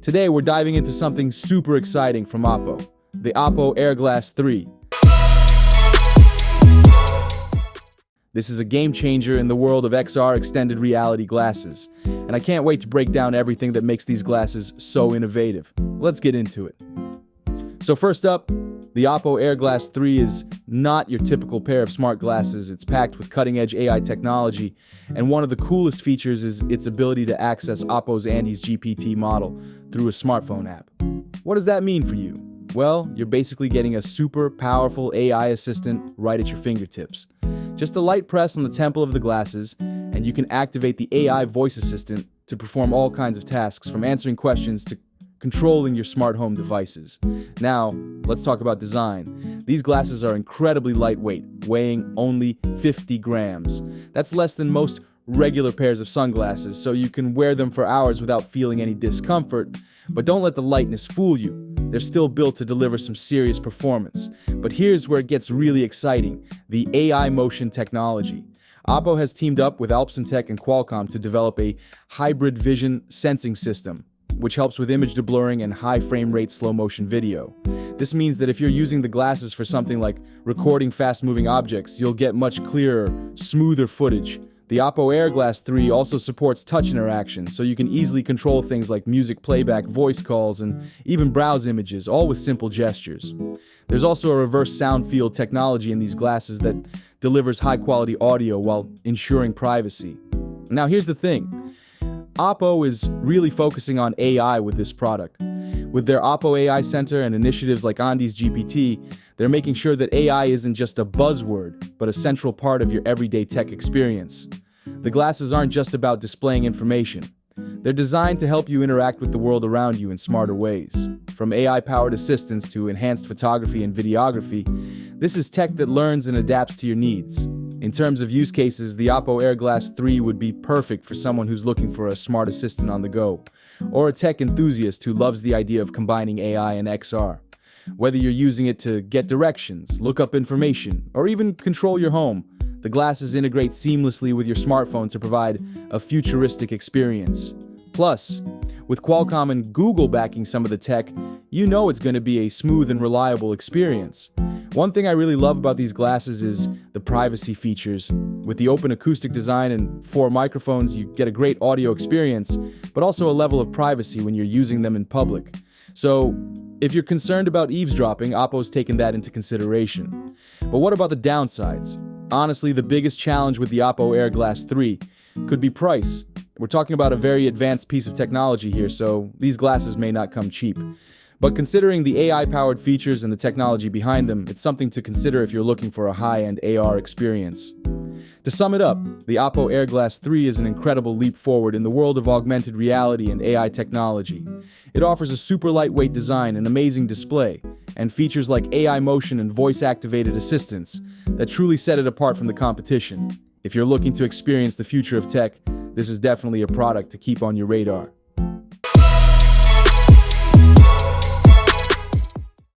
Today we're diving into something super exciting from OPPO, the OPPO Air Glass 3. This is a game changer in the world of XR extended reality glasses, and I can't wait to break down everything that makes these glasses so innovative. Let's get into it. So first up, the OPPO Air Glass 3 is not your typical pair of smart glasses. It's packed with cutting-edge AI technology, and one of the coolest features is its ability to access OPPO's AndesGPT model through a smartphone app. What does that mean for you? Well, you're basically getting a super powerful AI assistant right at your fingertips. Just a light press on the temple of the glasses, and you can activate the AI voice assistant to perform all kinds of tasks, from answering questions to controlling your smart home devices. Now, let's talk about design. These glasses are incredibly lightweight, weighing only 50 grams. That's less than most regular pairs of sunglasses, so you can wear them for hours without feeling any discomfort. But don't let the lightness fool you. They're still built to deliver some serious performance. But here's where it gets really exciting: the AI motion technology. OPPO has teamed up with Alpsintech and Qualcomm to develop a hybrid vision sensing system, which helps with image deblurring and high frame rate slow motion video. This means that if you're using the glasses for something like recording fast moving objects, you'll get much clearer, smoother footage. The OPPO Air Glass 3 also supports touch interaction, so you can easily control things like music playback, voice calls, and even browse images, all with simple gestures. There's also a reverse sound field technology in these glasses that delivers high quality audio while ensuring privacy. Now here's the thing. OPPO is really focusing on AI with this product. With their OPPO AI Center and initiatives like AndesGPT, they're making sure that AI isn't just a buzzword, but a central part of your everyday tech experience. The glasses aren't just about displaying information. They're designed to help you interact with the world around you in smarter ways. From AI-powered assistants to enhanced photography and videography, this is tech that learns and adapts to your needs. In terms of use cases, the OPPO Air Glass 3 would be perfect for someone who's looking for a smart assistant on the go, or a tech enthusiast who loves the idea of combining AI and XR. Whether you're using it to get directions, look up information, or even control your home, the glasses integrate seamlessly with your smartphone to provide a futuristic experience. Plus, with Qualcomm and Google backing some of the tech, you know it's going to be a smooth and reliable experience. One thing I really love about these glasses is the privacy features. With the open acoustic design and 4 microphones, you get a great audio experience, but also a level of privacy when you're using them in public. So, if you're concerned about eavesdropping, OPPO's taken that into consideration. But what about the downsides? Honestly, the biggest challenge with the OPPO Air Glass 3 could be price. We're talking about a very advanced piece of technology here, so these glasses may not come cheap. But considering the AI-powered features and the technology behind them, it's something to consider if you're looking for a high-end AR experience. To sum it up, the OPPO Air Glass 3 is an incredible leap forward in the world of augmented reality and AI technology. It offers a super lightweight design, an amazing display, and features like AI motion and voice-activated assistants that truly set it apart from the competition. If you're looking to experience the future of tech, this is definitely a product to keep on your radar.